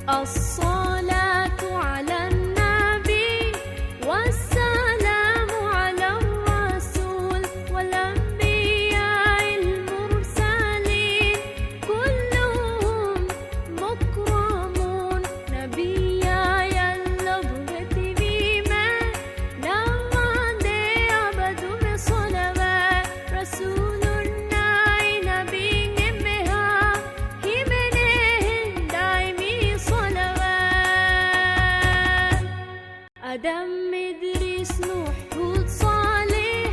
الصلاة على النبي والسلام على الرسول والأنبياء المرسلين كلهم مكرمون نبيا يلا بغتي بما لما دي عبدو بصلوات رسولنا نبي نمها همنهن دايمي صلوات آدم إدريس نوح هود صالح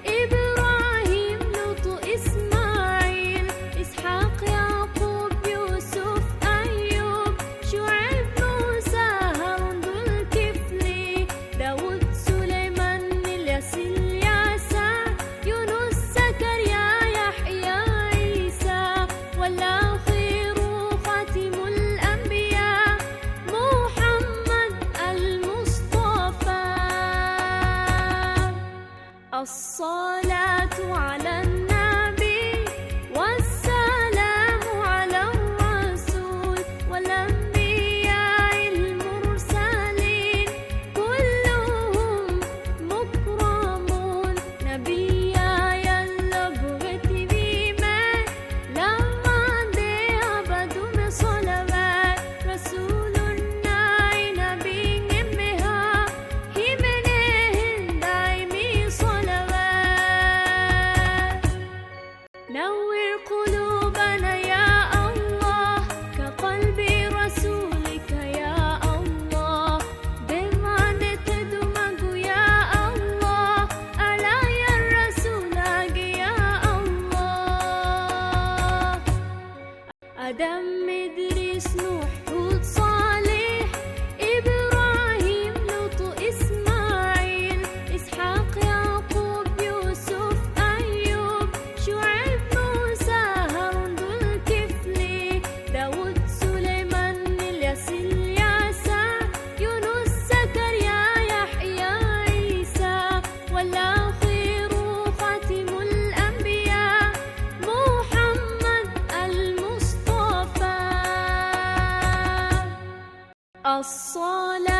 إبراهيم لوط إسماعيل إسحاق يعقوب يوسف أيوب شعيب موسى هارون ذو الكفل داود سليمان إلياس الياسع يونس زكريا يحيى عيسى والآخر خاتم الأنبياء محمد المصطفى الصلاة على النبي والسلام على الرسول والأنبياء المرسلين كلهم مكرمون نبيا يلا بغتي بما لما دي عبدو بصلوات رسولنا نبي نمها همنهن دايمي صلوات نور قلوبنا يا الله كقلب رسولك يا الله بمعنى تدمج يا الله ألا يا الرسول يا الله آدم إدريس نوح هود صالح إبراهيم لوط إسماعيل إسحاق يعقوب يوسف أيوب شعيب موسى هارون ذو الكفل داود سليمان إلياس الياسع يونس زكريا يحيى عيسى والآخر خاتم الأنبياء محمد المصطفى الصلاة